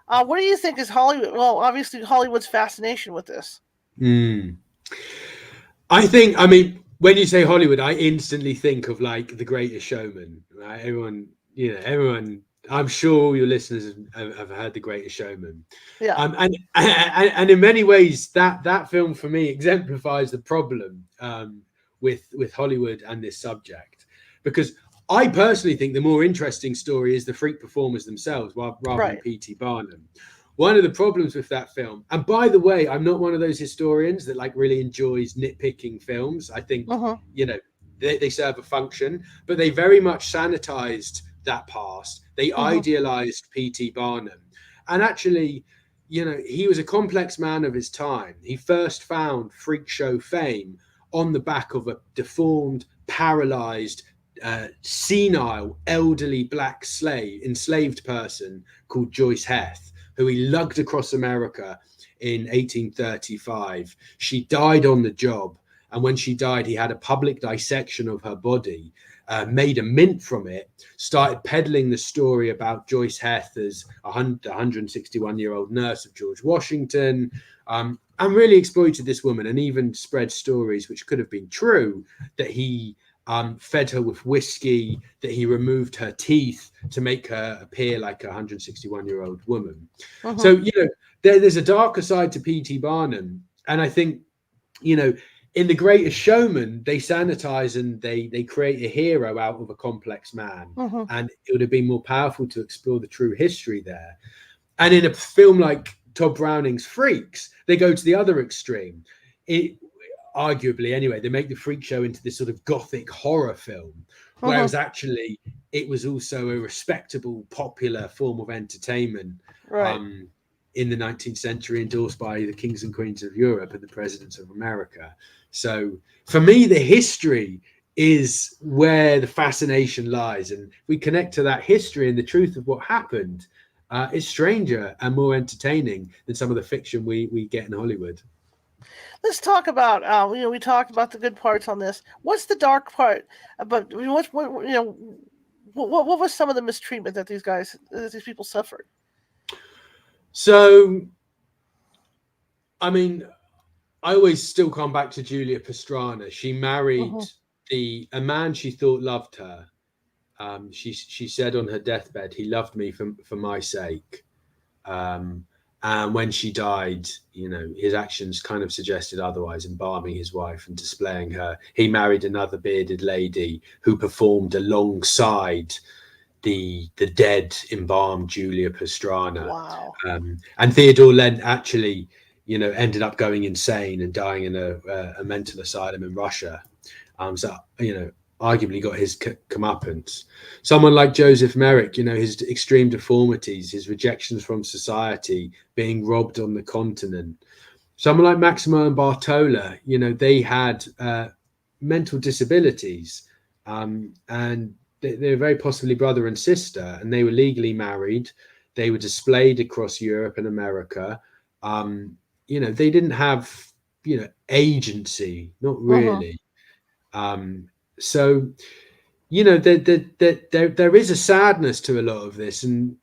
What do you think is Hollywood? Well, obviously Hollywood's fascination with this. I mean, when you say Hollywood, I instantly think of like The Greatest Showman, right? Everyone, I'm sure all your listeners have heard The Greatest Showman. Yeah. And in many ways that film for me exemplifies the problem with Hollywood and this subject, because I personally think the more interesting story is the freak performers themselves rather than P.T. Barnum. One of the problems with that film, and by the way, I'm not one of those historians that like really enjoys nitpicking films. I think, they serve a function, but they very much sanitized that past. They idealized P.T. Barnum. And actually, he was a complex man of his time. He first found freak show fame on the back of a deformed, paralyzed, senile, elderly black enslaved person called Joyce Heath, who he lugged across America in 1835. She died on the job, and when she died, he had a public dissection of her body, made a mint from it, started peddling the story about Joyce Heath as a 161-year-old nurse of George Washington, and really exploited this woman, and even spread stories which could have been true, that he fed her with whiskey, that he removed her teeth to make her appear like a 161-year-old woman. So, there's a darker side to P.T. Barnum. And I think, in The Greatest Showman, they sanitize and they create a hero out of a complex man. And it would have been more powerful to explore the true history there. And in a film like Todd Browning's Freaks, they go to the other extreme. Arguably, anyway, they make the Freakshow into this sort of gothic horror film, whereas actually it was also a respectable, popular form of entertainment in the 19th century, endorsed by the kings and queens of Europe and the presidents of America. So for me, the history is where the fascination lies, and we connect to that history and the truth of what happened. It's stranger and more entertaining than some of the fiction we get in Hollywood. Let's talk about, we talked about the good parts on this. What's the dark part? But what was some of the mistreatment that these people suffered? So, I mean, I always still come back to Julia Pastrana. She married a man she thought loved her. She said on her deathbed, "He loved me for my sake." And when she died, his actions kind of suggested otherwise, embalming his wife and displaying her. He married another bearded lady who performed alongside the dead embalmed Julia Pastrana. Wow. And Theodore Lent actually, ended up going insane and dying in a mental asylum in Russia. So, arguably got his comeuppance. Someone like Joseph Merrick, his extreme deformities, his rejections from society, being robbed on the continent. Someone like Maximo and Bartola, they had mental disabilities, and they were very possibly brother and sister, and they were legally married. They were displayed across Europe and America. They didn't have, agency, not really. So, there is a sadness to a lot of this, and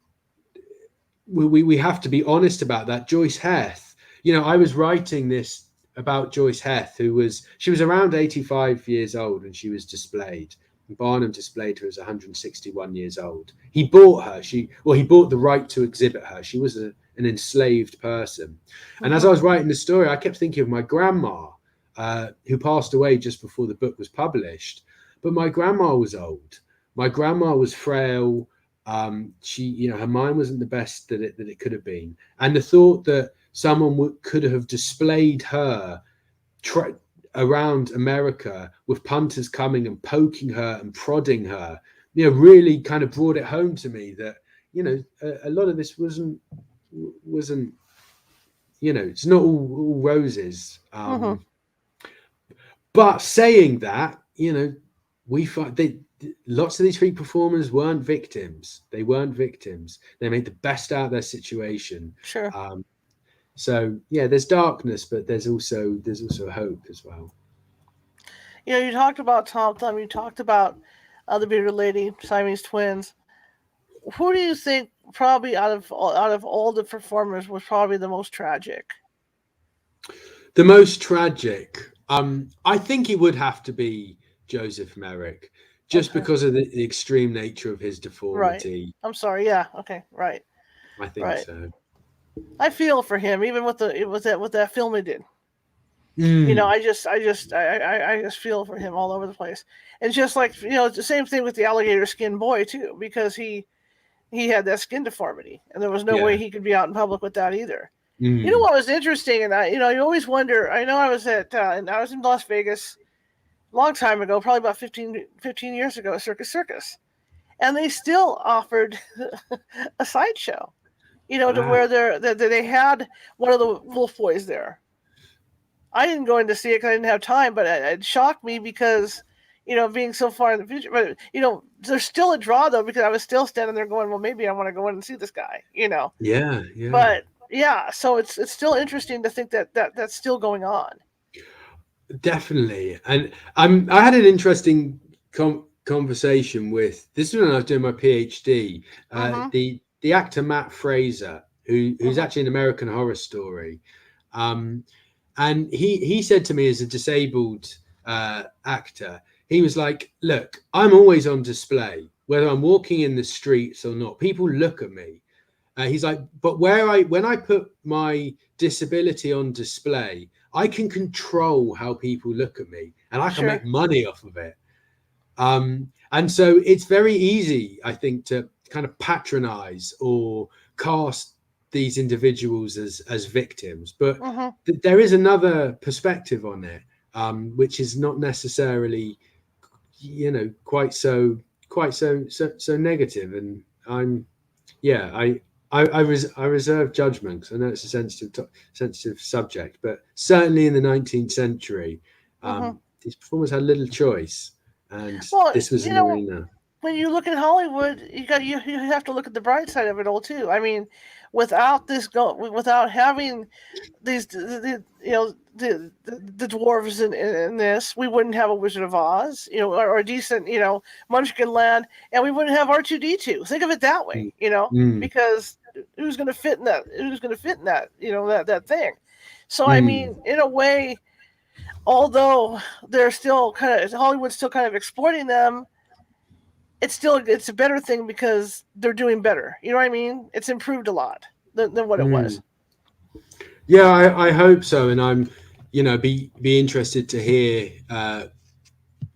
we have to be honest about that. Joyce Heath, I was writing this about Joyce Heath, she was around 85 years old when she was displayed. Barnum displayed her as 161 years old. He bought her. He bought the right to exhibit her. She was an enslaved person. And as I was writing the story, I kept thinking of my grandma, who passed away just before the book was published. But my grandma was old. My grandma was frail. She, her mind wasn't the best that it could have been. And the thought that someone could have displayed her around America with punters coming and poking her and prodding her, really kind of brought it home to me that, a lot of this wasn't, it's not all roses. But saying that, we find lots of these Freak performers weren't victims. They weren't victims. They made the best out of their situation. Sure. So yeah, there's darkness, but there's also hope as well. You talked about Tom Thumb. You talked about the bearded lady, Siamese Twins. Who do you think probably out of all the performers was probably the most tragic? The most tragic, I think it would have to be Joseph Merrick, just because of the extreme nature of his deformity. Right. I'm sorry. Yeah. Okay. Right. I think so. I feel for him, even with that film he did. I just feel for him all over the place. And just like it's the same thing with the alligator skin boy too, because he had that skin deformity, and there was no way he could be out in public with that either. You know what was interesting, and you always wonder. I know I was in Las Vegas a long time ago, probably about 15 years ago, at Circus, and they still offered a sideshow. To where they had one of the Woolf boys there. I didn't go in to see it because I didn't have time, but it shocked me because, being so far in the future. But there's still a draw though, because I was still standing there going, well, maybe I want to go in and see this guy. Yeah. But yeah, so it's still interesting to think that that's still going on. Definitely. And I had an interesting conversation with, this is when I was doing my PhD, the actor Matt Fraser, who's actually an American Horror Story. And he said to me, as a disabled actor, he was like, look, I'm always on display, whether I'm walking in the streets or not. People look at me. He's like, but when I put my disability on display, I can control how people look at me, and I can make money off of it. And so it's very easy, I think, to kind of patronize or cast these individuals as victims. But there is another perspective on it, which is not necessarily, quite so negative. And I reserve judgment, because I know it's a sensitive subject, but certainly in the 19th century, these performers had little choice, and this was an arena. When you look at Hollywood, you have to look at the bright side of it all too. I mean, without having these the dwarves in this, we wouldn't have a Wizard of Oz, or a decent Munchkin Land, and we wouldn't have R2-D2. Think of it that way, because who's going to fit in that? That thing. So I mean, in a way, although they're still Hollywood's still kind of exploiting them, it's a better thing because they're doing better. You know what I mean? It's improved a lot than what it was. Yeah, I hope so, and I'm, be interested to hear,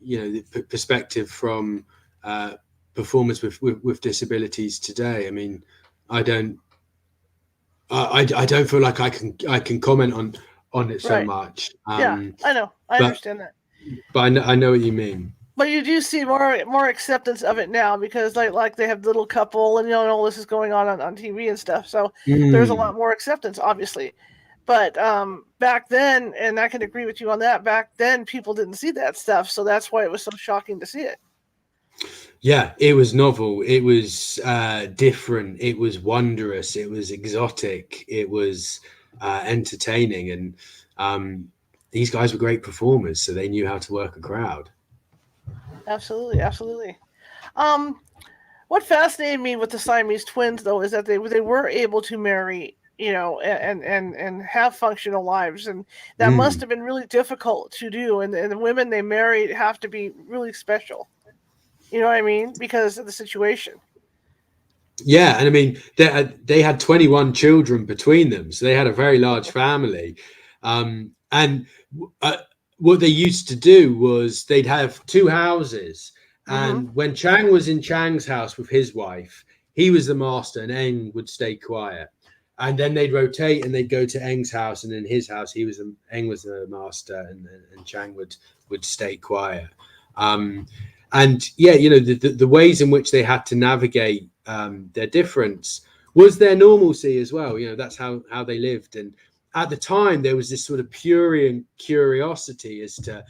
the perspective from performers with disabilities today. I mean, I don't feel like I can comment on it so much. Yeah, I know, I understand that. But I know what you mean. But you do see more acceptance of it now, because like they have the little couple, and all this is going on TV and stuff. So there's a lot more acceptance, obviously. But back then, and I can agree with you on that, back then people didn't see that stuff, so that's why it was so shocking to see it. Yeah, it was novel. It was different. It was wondrous. It was exotic. It was entertaining, and these guys were great performers, so they knew how to work a crowd. Absolutely. What fascinated me with the Siamese Twins, though, is that they were able to marry, and have functional lives, and that must have been really difficult to do. And the women they married have to be really special. You know what I mean? Because of the situation. Yeah, and I mean they had 21 children between them, so they had a very large family. And what they used to do was they'd have two houses, and when Chang was in Chang's house with his wife, he was the master, and Eng would stay quiet. And then they'd rotate, and they'd go to Eng's house, and in his house, Eng was the master, and Chang would stay quiet. And yeah, the ways in which they had to navigate their difference was their normalcy as well. That's how they lived. And at the time, there was this sort of purient curiosity as to,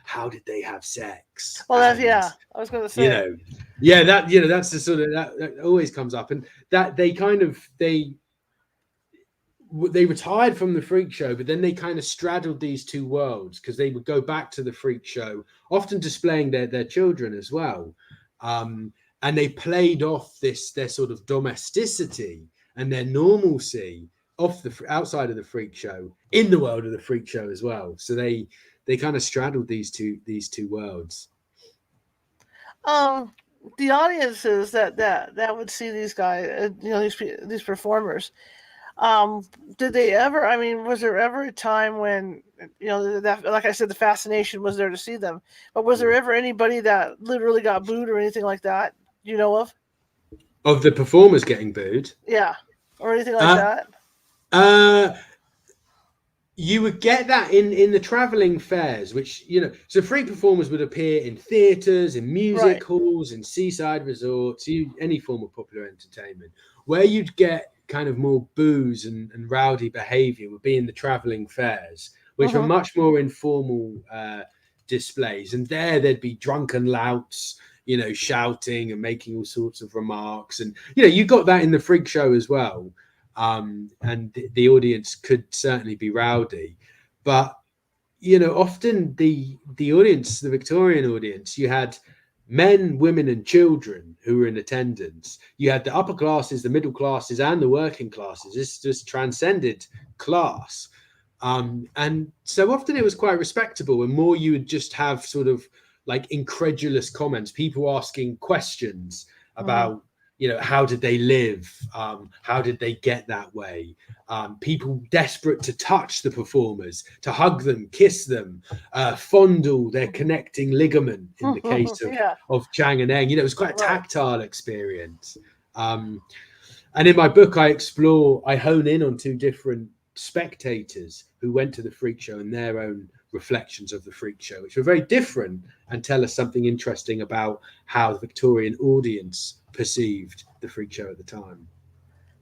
how did they have sex? Well, I was going to say, that's the sort of that always comes up, and that they retired from the freak show, but then they kind of straddled these two worlds, because they would go back to the freak show, often displaying their children as well. And they played off their sort of domesticity and their normalcy off outside of the freak show in the world of the freak show as well. So they kind of straddled these two worlds. The audiences that would see these guys, these performers, did they ever? I mean, was there ever a time when that, like I said, the fascination was there to see them? But was there ever anybody that literally got booed or anything like that? Do you know of? Of the performers getting booed? Yeah, or anything like that. You would get that in the traveling fairs, which so freak performers would appear in theaters, in music halls, in seaside resorts, any form of popular entertainment. Where you'd get kind of more booze and rowdy behavior would be in the traveling fairs, which are much more informal displays, and there'd be drunken louts, you know, shouting and making all sorts of remarks. And, you know, you got that in the freak show as well. And the audience could certainly be rowdy. But, you know, often the audience, the Victorian audience, you had men, women, and children who were in attendance. You had the upper classes, the middle classes, and the working classes. This just transcended class. And so often it was quite respectable, and more you would just have sort of like incredulous comments, people asking questions about, you know, how did they live? How did they get that way? People desperate to touch the performers, to hug them, kiss them, fondle their connecting ligament in the case of Chang and Eng. You know, it was quite a tactile experience. And in my book, I hone in on two different spectators who went to the freak show and their own reflections of the freak show, which were very different and tell us something interesting about how the Victorian audience perceived the freak show at the time.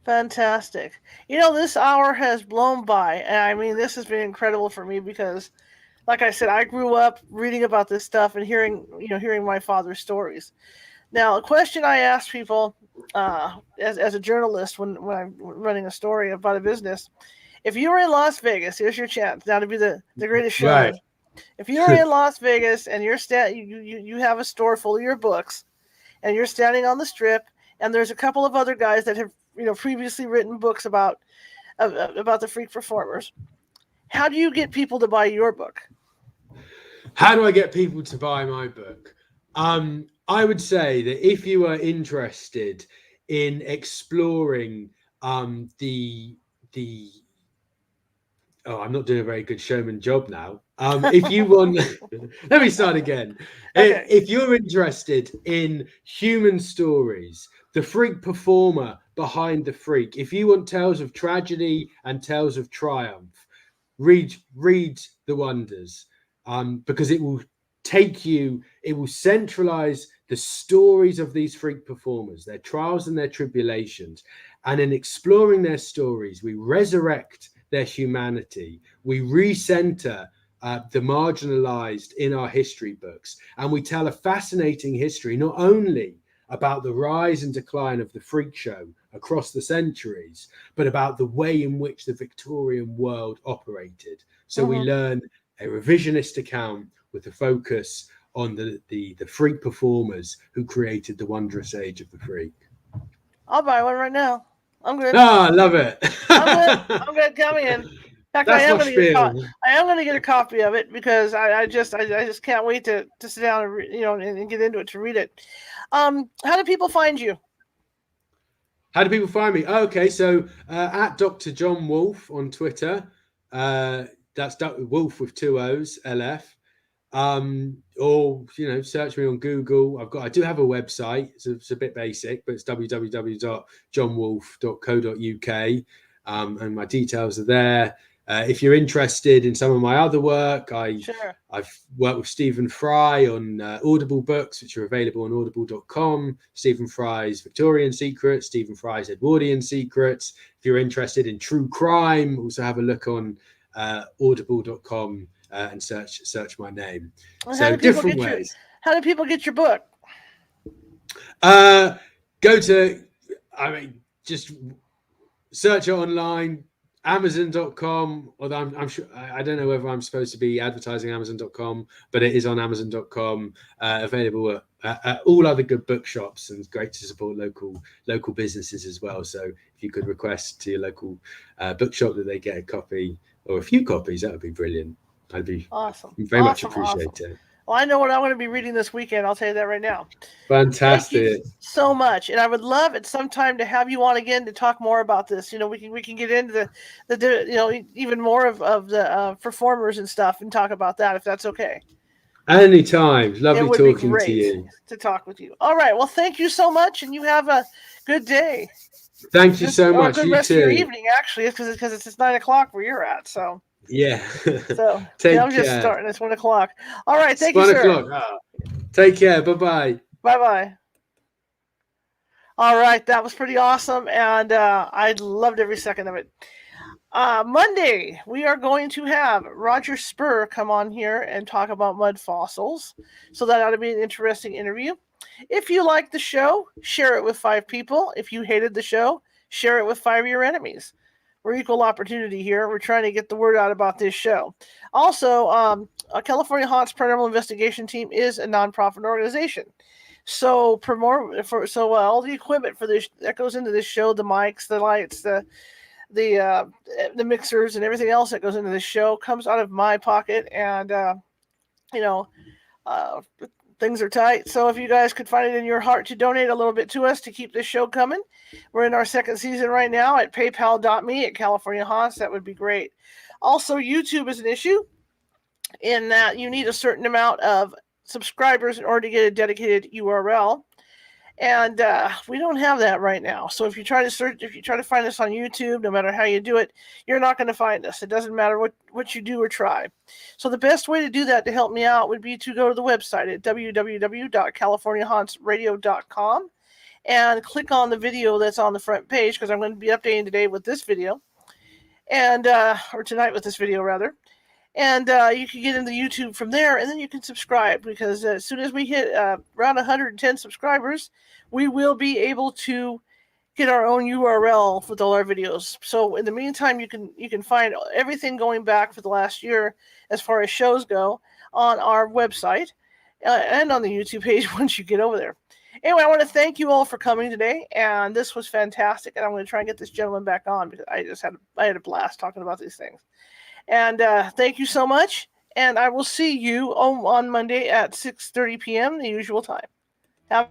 Fantastic. You know, this hour has blown by, and I mean, this has been incredible for me because, like I said, I grew up reading about this stuff and hearing my father's stories. Now, a question I ask people as a journalist when I'm running a story about a business: if you were in Las Vegas, here's your chance now to be the greatest showman. Right. If you were in Las Vegas and you have a store full of your books, and you're standing on the strip, and there's a couple of other guys that have, you know, previously written books about the freak performers, how do you get people to buy your book? How do I get people to buy my book? I would say that if you are interested in exploring the I'm not doing a very good showman job now. If you want, let me start again. Okay. If you're interested in human stories, the freak performer behind the freak, if you want tales of tragedy and tales of triumph, read The Wonders, because it will centralize the stories of these freak performers, their trials and their tribulations. And in exploring their stories, we resurrect their humanity. We recenter the marginalized in our history books. And we tell a fascinating history, not only about the rise and decline of the freak show across the centuries, but about the way in which the Victorian world operated. So we learn a revisionist account with a focus on the freak performers who created the wondrous age of the freak. I'll buy one right now. I'm good. Ah, I love it. I'm good. Coming in. In fact, I am going to get a copy of it because I just can't wait to sit down and and get into it to read it. How do people find you? How do people find me? Okay, so at Dr. John Woolf on Twitter. That's Woolf with 2 O's, LF. Or search me on Google. I do have a website. It's a bit basic, but it's www.johnwoolf.co.uk, and my details are there. If you're interested in some of my other work, I've worked with Stephen Fry on Audible books, which are available on audible.com. Stephen Fry's Victorian Secrets, Stephen Fry's Edwardian Secrets. If you're interested in true crime, also have a look on audible.com. And search my name. Well, so different ways. How do people get your book? Go to, just search it online, Amazon.com. Although I'm sure, I don't know whether I'm supposed to be advertising Amazon.com, but it is on Amazon.com, available at all other good bookshops, and it's great to support local businesses as well. So if you could request to your local bookshop that they get a copy or a few copies, that would be brilliant. I'd be awesome. Very much appreciate it. Well, I know what I'm going to be reading this weekend. I'll tell you that right now. Fantastic. Thank you so much, and I would love at some time to have you on again to talk more about this. We can get into the even more of the performers and stuff and talk about that if that's okay. Anytime. Lovely talking to you. To talk with you. All right. Well, thank you so much, and you have a good day. Thank you so much. Good rest of your evening, actually, because it's 9:00 where you're at. So. Yeah. So I'm just starting. It's 1:00. All right. Thank you, sir. 1:00. Take care. Bye-bye. Bye-bye. All right. That was pretty awesome. And I loved every second of it. Monday, we are going to have Roger Spur come on here and talk about mud fossils. So that ought to be an interesting interview. If you like the show, share it with 5 people. If you hated the show, share it with 5 of your enemies. We're equal opportunity here. We're trying to get the word out about this show. Also, California Haunts Paranormal Investigation Team is a nonprofit organization. So all the equipment for this that goes into this show, the mics, the lights, the mixers, and everything else that goes into this show comes out of my pocket. And things are tight. So if you guys could find it in your heart to donate a little bit to us to keep this show coming, we're in our 2nd season right now at paypal.me/California Haunts. That would be great. Also, YouTube is an issue in that you need a certain amount of subscribers in order to get a dedicated URL. And we don't have that right now. So if you try to find us on YouTube, no matter how you do it, you're not going to find us. It doesn't matter what you do or try. So the best way to do that to help me out would be to go to the website at www.californiahauntsradio.com and click on the video that's on the front page, because I'm going to be updating today with this video, and or tonight with this video rather. And you can get into YouTube from there, and then you can subscribe, because as soon as we hit around 110 subscribers, we will be able to get our own URL with all our videos. So in the meantime, you can find everything going back for the last year as far as shows go on our website and on the YouTube page once you get over there. Anyway, I want to thank you all for coming today, and this was fantastic. And I'm going to try and get this gentleman back on, because I had a blast talking about these things. And thank you so much. And I will see you on Monday at 6:30 p.m., the usual time. Have